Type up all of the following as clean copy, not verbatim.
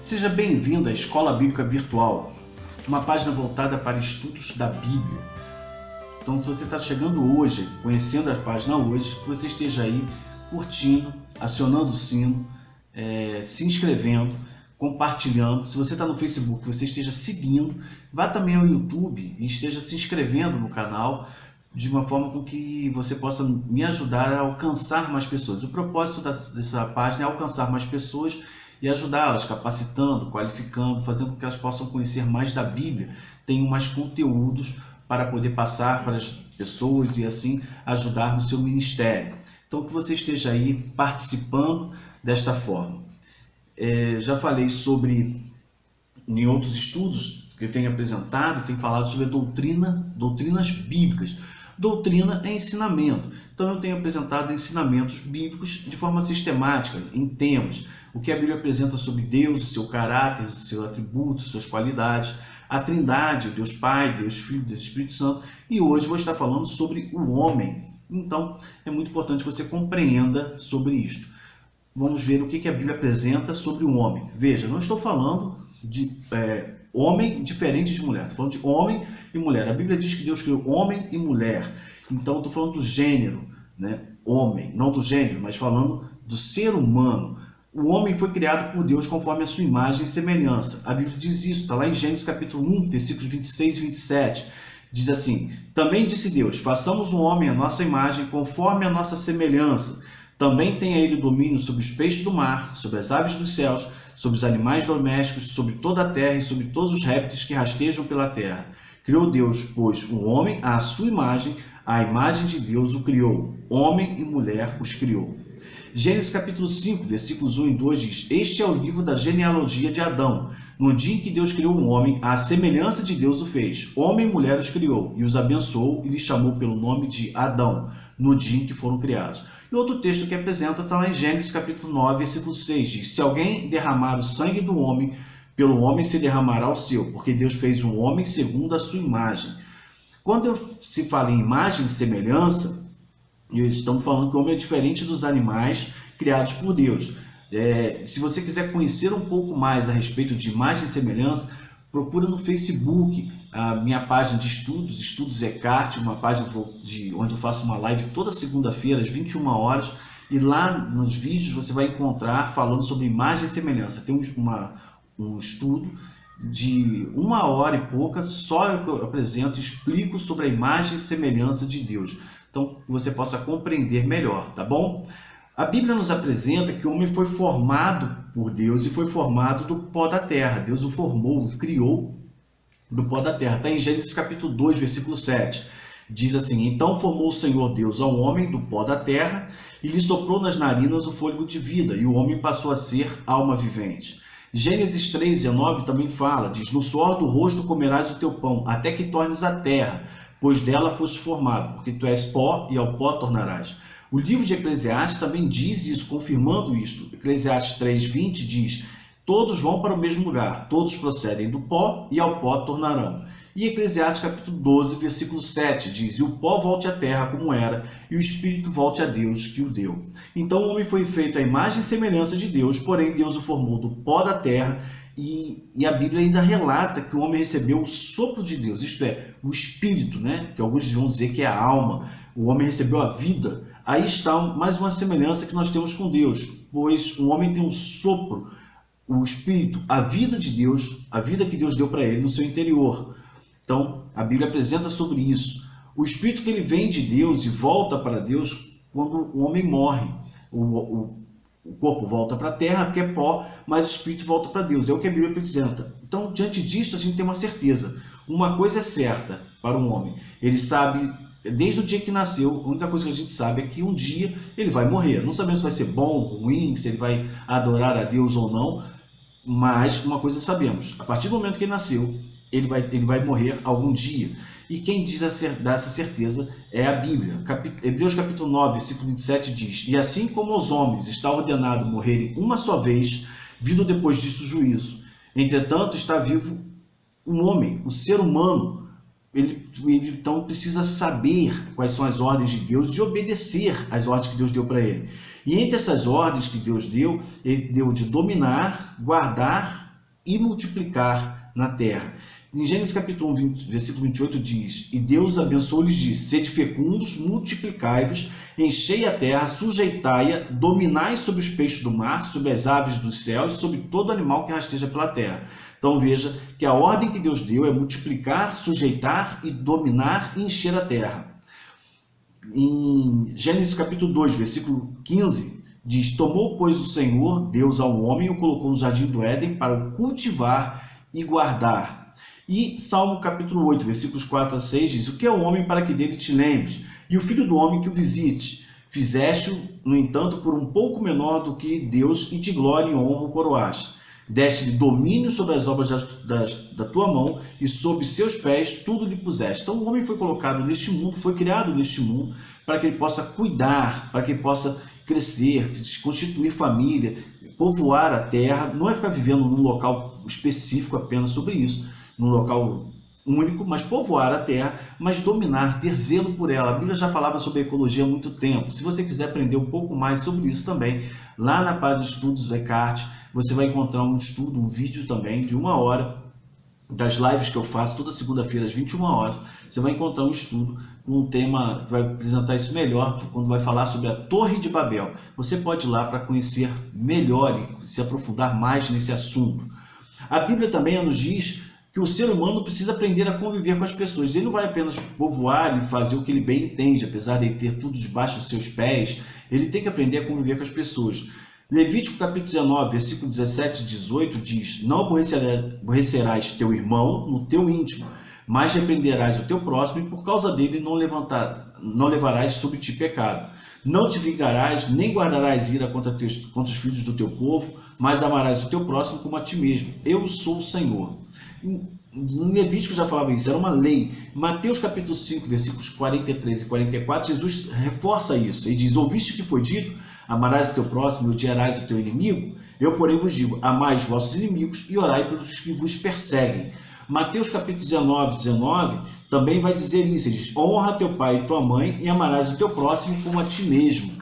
Seja bem-vindo à Escola Bíblica Virtual, uma página voltada para estudos da Bíblia. Então, se você está chegando hoje, conhecendo a página hoje, que você esteja aí curtindo, acionando o sino, se inscrevendo, compartilhando. Se você está no Facebook, você esteja seguindo. Vá também ao YouTube e esteja se inscrevendo no canal, de uma forma com que você possa me ajudar a alcançar mais pessoas. O propósito dessa página é alcançar mais pessoas e ajudá-las, capacitando, qualificando, fazendo com que elas possam conhecer mais da Bíblia, tenham mais conteúdos para poder passar para as pessoas e assim ajudar no seu ministério. Então, que você esteja aí participando desta forma. Já falei sobre, em outros estudos que eu tenho apresentado, tenho falado sobre a doutrinas bíblicas. Doutrina é ensinamento. Então eu tenho apresentado ensinamentos bíblicos de forma sistemática, em temas. O que a Bíblia apresenta sobre Deus, o seu caráter, os seus atributos, suas qualidades, a Trindade, o Deus Pai, Deus Filho, Deus Espírito Santo. E hoje vou estar falando sobre o homem. Então é muito importante que você compreenda sobre isto. Vamos ver o que a Bíblia apresenta sobre o homem. Veja, não estou falando de homem diferente de mulher. Estou falando de homem e mulher. A Bíblia diz que Deus criou homem e mulher. Então, estou falando do gênero, né? Homem, não do gênero, mas falando do ser humano. O homem foi criado por Deus conforme a sua imagem e semelhança. A Bíblia diz isso, está lá em Gênesis capítulo 1, versículos 26 e 27. Diz assim: também disse Deus, façamos um homem à nossa imagem, conforme a nossa semelhança. Também tenha ele domínio sobre os peixes do mar, sobre as aves dos céus, sobre os animais domésticos, sobre toda a terra e sobre todos os répteis que rastejam pela terra. Criou Deus, pois, o homem à sua imagem, a imagem de Deus o criou. Homem e mulher os criou. Gênesis capítulo 5, versículos 1 e 2 diz: este é o livro da genealogia de Adão. No dia em que Deus criou o homem, à semelhança de Deus o fez. Homem e mulher os criou, e os abençoou e lhes chamou pelo nome de Adão, no dia em que foram criados. E outro texto que apresenta está lá em Gênesis capítulo 9, versículo 6, diz: se alguém derramar o sangue do homem, pelo homem se derramará o seu, porque Deus fez um homem segundo a sua imagem. Quando se fala em imagem e semelhança, estamos falando que o homem é diferente dos animais criados por Deus. Se você quiser conhecer um pouco mais a respeito de imagem e semelhança, procura no Facebook a minha página de Estudos Eckhart, uma página onde eu faço uma live toda segunda-feira às 21 horas, e lá nos vídeos você vai encontrar falando sobre imagem e semelhança. Tem um estudo de 1 hora e pouca, só eu apresento e explico sobre a imagem e semelhança de Deus. Então, que você possa compreender melhor, tá bom? A Bíblia nos apresenta que o homem foi formado por Deus e foi formado do pó da terra. Deus o formou, o criou do pó da terra. Está em Gênesis capítulo 2, versículo 7. Diz assim: então formou o Senhor Deus ao homem do pó da terra e lhe soprou nas narinas o fôlego de vida, e o homem passou a ser alma vivente. Gênesis 3,19 também fala, diz: no suor do rosto comerás o teu pão, até que tornes a terra, pois dela foste formado, porque tu és pó e ao pó tornarás. O livro de Eclesiastes também diz isso, confirmando isto. Eclesiastes 3,20 diz: todos vão para o mesmo lugar, todos procedem do pó e ao pó tornarão. E Eclesiastes capítulo 12, versículo 7 diz: e o pó volte à terra como era, e o espírito volte a Deus que o deu. Então o homem foi feito à imagem e semelhança de Deus, porém Deus o formou do pó da terra, e a Bíblia ainda relata que o homem recebeu o sopro de Deus, isto é, o espírito, né? Que alguns vão dizer que é a alma. O homem recebeu a vida. Aí está mais uma semelhança que nós temos com Deus, pois o homem tem um sopro, o espírito, a vida de Deus, a vida que Deus deu para ele no seu interior. Então, a Bíblia apresenta sobre isso. O espírito que ele vem de Deus e volta para Deus quando o homem morre. O corpo volta para a terra, porque é pó, mas o espírito volta para Deus. É o que a Bíblia apresenta. Então, diante disso, a gente tem uma certeza. Uma coisa é certa para um homem. Ele sabe, desde o dia que nasceu, a única coisa que a gente sabe é que um dia ele vai morrer. Não sabemos se vai ser bom ou ruim, se ele vai adorar a Deus ou não, mas uma coisa sabemos. A partir do momento que ele nasceu, ele vai morrer algum dia. E quem diz dá essa certeza é a Bíblia. Hebreus capítulo 9, versículo 27 diz: e assim como aos homens está ordenado morrerem uma só vez, vindo depois disso o juízo. Entretanto, está vivo um homem, o ser humano. Ele então precisa saber quais são as ordens de Deus e obedecer às ordens que Deus deu para ele. E entre essas ordens que Deus deu, ele deu de dominar, guardar e multiplicar na terra. Em Gênesis capítulo 1, versículo 28 diz: E Deus abençoou-lhes, disse: Sede fecundos, multiplicai-vos, enchei a terra, sujeitai-a, dominai sobre os peixes do mar, sobre as aves dos céus, sobre todo animal que rasteja pela terra. Então veja que a ordem que Deus deu é multiplicar, sujeitar e dominar e encher a terra. Em Gênesis capítulo 2, versículo 15, diz: Tomou, pois, o Senhor Deus ao homem e o colocou no jardim do Éden para o cultivar e guardar. E Salmo capítulo 8, versículos 4 a 6 diz: O que é o homem para que dele te lembres? E o filho do homem que o visite? Fizeste-o, no entanto, por um pouco menor do que Deus, e de glória e honra o coroaste. Deste-lhe domínio sobre as obras da tua mão, e sob seus pés tudo lhe puseste. Então o homem foi colocado neste mundo, foi criado neste mundo, para que ele possa cuidar, para que ele possa crescer, constituir família, povoar a terra. Não é ficar vivendo num local específico apenas sobre isso, num local único, mas povoar a terra, mas dominar, ter zelo por ela. A Bíblia já falava sobre ecologia há muito tempo. Se você quiser aprender um pouco mais sobre isso também, lá na página de estudos Eckhart, você vai encontrar um estudo, um vídeo também de 1 hora, das lives que eu faço toda segunda-feira às 21 horas. Você vai encontrar um estudo com um tema que vai apresentar isso melhor, quando vai falar sobre a Torre de Babel. Você pode ir lá para conhecer melhor e se aprofundar mais nesse assunto. A Bíblia também nos diz que o ser humano precisa aprender a conviver com as pessoas. Ele não vai apenas povoar e fazer o que ele bem entende, apesar de ele ter tudo debaixo dos seus pés. Ele tem que aprender a conviver com as pessoas. Levítico capítulo 19, versículo 17 e 18 diz: Não aborrecerás teu irmão no teu íntimo, mas repreenderás o teu próximo, e por causa dele não levarás sobre ti pecado. Não te vingarás, nem guardarás ira contra os filhos do teu povo, mas amarás o teu próximo como a ti mesmo. Eu sou o Senhor. No Levítico já falava isso, era uma lei. Mateus capítulo 5, versículos 43 e 44, Jesus reforça isso. Ele diz: Ouviste o que foi dito? Amarás o teu próximo e odiarás o teu inimigo? Eu, porém, vos digo: amai os vossos inimigos e orai pelos que vos perseguem. Mateus capítulo 19 também vai dizer isso. Ele diz: honra teu pai e tua mãe e amarás o teu próximo como a ti mesmo.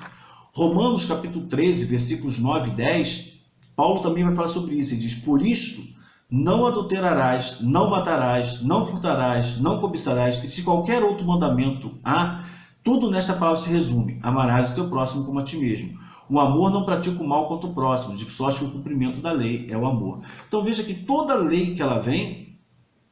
Romanos capítulo 13, versículos 9 e 10, Paulo também vai falar sobre isso. Ele diz: por isto, não adulterarás, não matarás, não furtarás, não cobiçarás, e se qualquer outro mandamento há, tudo nesta palavra se resume: amarás o teu próximo como a ti mesmo. O amor não pratica o mal contra o próximo, de sorte que o cumprimento da lei é o amor. Então veja que toda lei que ela vem,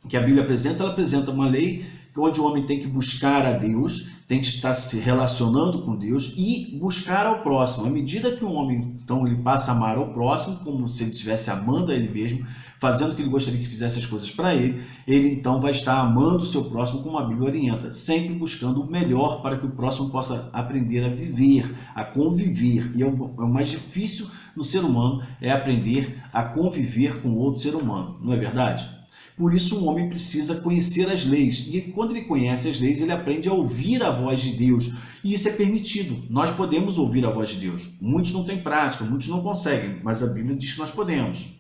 que a Bíblia apresenta, ela apresenta uma lei onde o homem tem que buscar a Deus, tem que estar se relacionando com Deus e buscar ao próximo. À medida que o homem, então, ele passa a amar ao próximo, como se ele estivesse amando a ele mesmo, fazendo o que ele gostaria que fizesse as coisas para ele, ele então vai estar amando o seu próximo como a Bíblia orienta, sempre buscando o melhor para que o próximo possa aprender a viver, a conviver. E o mais difícil no ser humano é aprender a conviver com outro ser humano, não é verdade? Por isso, um homem precisa conhecer as leis. E quando ele conhece as leis, ele aprende a ouvir a voz de Deus. E isso é permitido. Nós podemos ouvir a voz de Deus. Muitos não têm prática, muitos não conseguem, mas a Bíblia diz que nós podemos.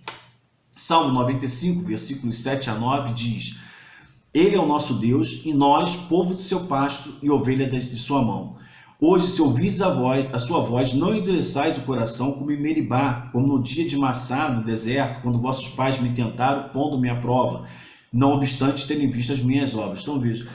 Salmo 95, versículos 7 a 9 diz: Ele é o nosso Deus, e nós, povo de seu pasto e ovelha de sua mão. Hoje, se ouvirdes a sua voz, não endureçais o coração como em Meribá, como no dia de Massá, no deserto, quando vossos pais me tentaram, pondo-me à prova, não obstante terem visto as minhas obras. Então veja,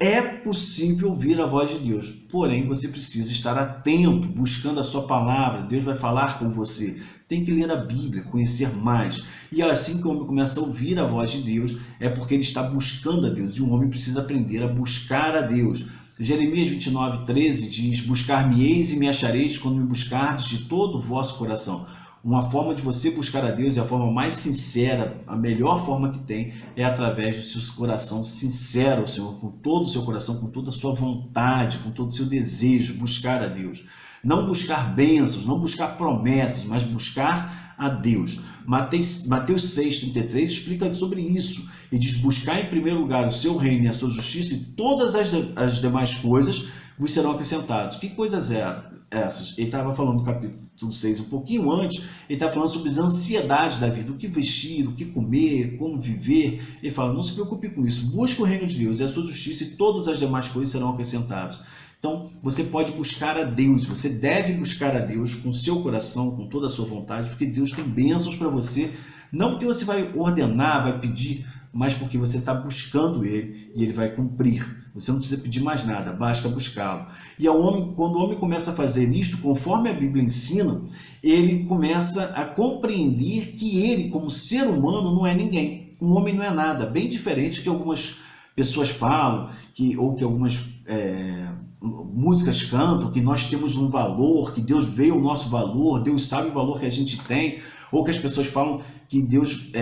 é possível ouvir a voz de Deus, porém você precisa estar atento, buscando a sua palavra. Deus vai falar com você. Tem que ler a Bíblia, conhecer mais. E assim que o homem começa a ouvir a voz de Deus, é porque ele está buscando a Deus. E o homem precisa aprender a buscar a Deus. Jeremias 29, 13 diz: buscar-me-eis e me achareis quando me buscardes de todo o vosso coração. Uma forma de você buscar a Deus, e a forma mais sincera, a melhor forma que tem, é através do seu coração sincero ao Senhor, com todo o seu coração, com toda a sua vontade, com todo o seu desejo, buscar a Deus. Não buscar bênçãos, não buscar promessas, mas buscar a Deus. Mateus 6,33 explica sobre isso. E diz: buscar em primeiro lugar o seu reino e a sua justiça, e todas as demais coisas vos serão acrescentadas. Que coisas eram essas? Ele estava falando no capítulo 6, um pouquinho antes, ele estava falando sobre as ansiedades da vida, o que vestir, o que comer, como viver. Ele fala: não se preocupe com isso, busque o reino de Deus e a sua justiça, e todas as demais coisas serão acrescentadas. Então, você pode buscar a Deus, você deve buscar a Deus com o seu coração, com toda a sua vontade, porque Deus tem bênçãos para você Não porque você vai ordenar, vai pedir, mas porque você está buscando Ele e Ele vai cumprir. Você não precisa pedir mais nada, basta buscá-lo. E quando o homem começa a fazer isto, conforme a Bíblia ensina, ele começa a compreender que ele, como ser humano, não é ninguém. Um homem não é nada, bem diferente que algumas pessoas falam, ou que algumas músicas cantam, que nós temos um valor, que Deus vê o nosso valor, Deus sabe o valor que a gente tem, ou que as pessoas falam que Deus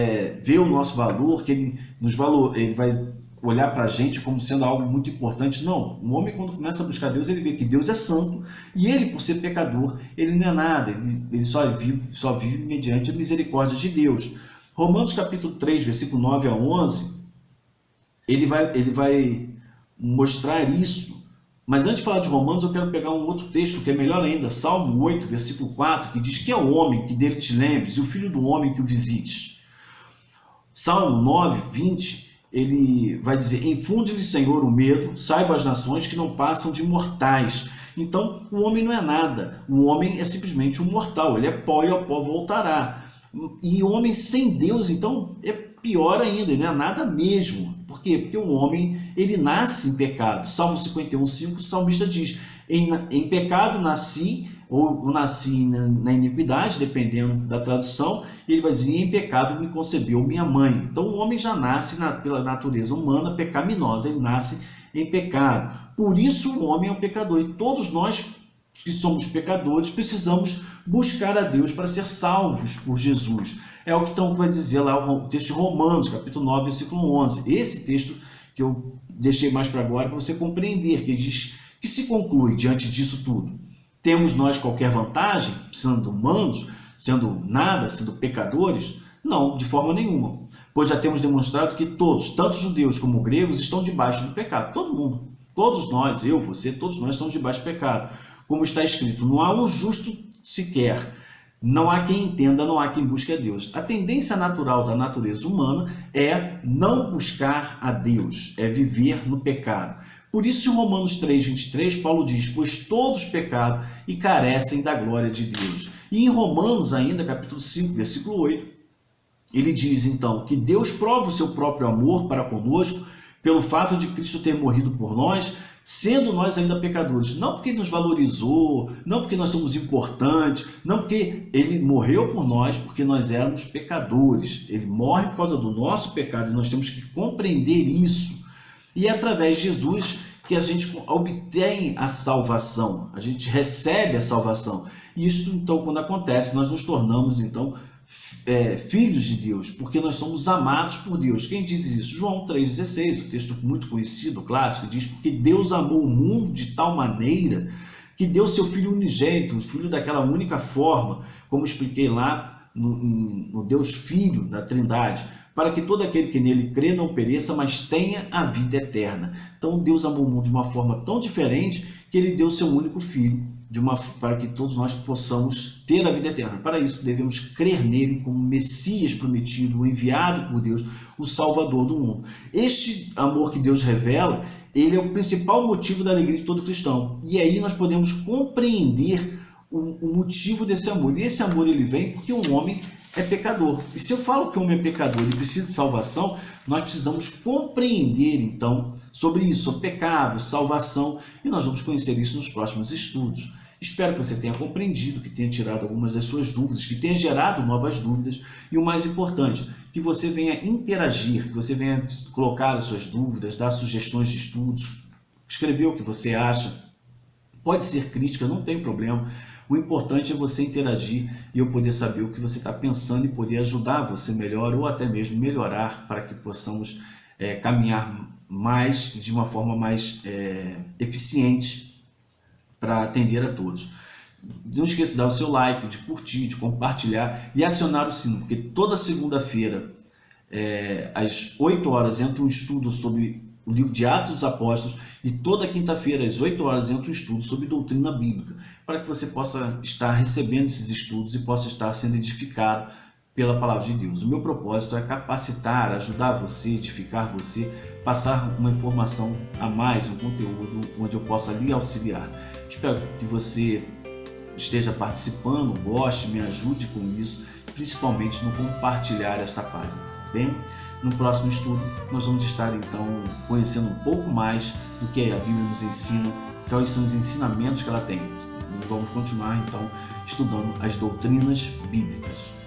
vê o nosso valor, que Ele vai olhar para a gente como sendo algo muito importante. Não, um homem, quando começa a buscar Deus, ele vê que Deus é santo, e ele, por ser pecador, ele não é nada, ele só vive mediante a misericórdia de Deus. Romanos capítulo 3, versículo 9 a 11, ele vai mostrar isso. Mas antes de falar de Romanos, eu quero pegar um outro texto que é melhor ainda, Salmo 8, versículo 4, que diz que é o homem que dele te lembres, e o filho do homem que o visites. Salmo 9, 20, ele vai dizer: infunde-lhe, Senhor, o medo, saiba as nações que não passam de mortais. Então, o homem não é nada, o homem é simplesmente um mortal, ele é pó e ao pó voltará. E o homem sem Deus, então, é pior ainda, ele não é nada mesmo. Por quê? Porque o homem, ele nasce em pecado. Salmo 51:5, o salmista diz: em pecado nasci, ou nasci na iniquidade, dependendo da tradução. Ele vai dizer: em pecado me concebeu minha mãe. Então o homem já nasce pela natureza humana pecaminosa, ele nasce em pecado. Por isso o homem é um pecador, e todos nós que somos pecadores precisamos buscar a Deus para ser salvos por Jesus. É o que então vai dizer lá o texto de Romanos, capítulo 9, versículo 11. Esse texto que eu deixei mais para agora, para você compreender, que diz que se conclui diante disso tudo. Temos nós qualquer vantagem, sendo humanos, sendo nada, sendo pecadores? Não, de forma nenhuma. Pois já temos demonstrado que todos, tanto judeus como gregos, estão debaixo do pecado. Todo mundo, todos nós, eu, você, todos nós estamos debaixo do pecado. Como está escrito: não há um justo sequer, não há quem entenda, não há quem busque a Deus. A tendência natural da natureza humana é não buscar a Deus, é viver no pecado. Por isso, em Romanos 3, 23, Paulo diz: pois todos pecaram e carecem da glória de Deus. E em Romanos ainda, capítulo 5, versículo 8, ele diz então que Deus prova o seu próprio amor para conosco pelo fato de Cristo ter morrido por nós, sendo nós ainda pecadores. Não porque nos valorizou, não porque nós somos importantes, não porque ele morreu por nós, porque nós éramos pecadores. Ele morre por causa do nosso pecado, e nós temos que compreender isso. E é através de Jesus que a gente obtém a salvação, a gente recebe a salvação. E isso, então, quando acontece, nós nos tornamos, então, filhos de Deus, porque nós somos amados por Deus. Quem diz isso? João 3,16, o texto muito conhecido, clássico, diz: porque Deus amou o mundo de tal maneira que deu seu Filho unigênito, o Filho daquela única forma, como expliquei lá no Deus Filho da Trindade, para que todo aquele que nele crê não pereça, mas tenha a vida eterna. Então Deus amou o mundo de uma forma tão diferente que ele deu seu único Filho, para que todos nós possamos ter a vida eterna. Para isso devemos crer nele como Messias prometido, o enviado por Deus, o Salvador do mundo. Este amor que Deus revela, ele é o principal motivo da alegria de todo cristão. E aí nós podemos compreender o motivo desse amor. E esse amor ele vem porque o homem é pecador. E se eu falo que o homem é pecador e precisa de salvação, nós precisamos compreender então sobre isso, sobre pecado, salvação, e nós vamos conhecer isso nos próximos estudos. Espero que você tenha compreendido, que tenha tirado algumas das suas dúvidas, que tenha gerado novas dúvidas, e o mais importante, que você venha interagir, que você venha colocar as suas dúvidas, dar sugestões de estudos, escrever o que você acha. Pode ser crítica, não tem problema. O importante é você interagir e eu poder saber o que você está pensando e poder ajudar você melhor, ou até mesmo melhorar, para que possamos caminhar mais, de uma forma mais eficiente, para atender a todos. Não esqueça de dar o seu like, de curtir, de compartilhar e acionar o sino, porque toda segunda-feira, às 8 horas, entra um estudo sobre o livro de Atos dos Apóstolos, e toda quinta-feira, às 8 horas, entra um estudo sobre doutrina bíblica, para que você possa estar recebendo esses estudos e possa estar sendo edificado pela palavra de Deus. O meu propósito é capacitar, ajudar você, edificar você, passar uma informação a mais, um conteúdo onde eu possa lhe auxiliar. Espero que você esteja participando, goste, me ajude com isso, principalmente no compartilhar esta página. Bem, no próximo estudo nós vamos estar então conhecendo um pouco mais do que a Bíblia nos ensina, quais são os ensinamentos que ela tem. E vamos continuar então estudando as doutrinas bíblicas.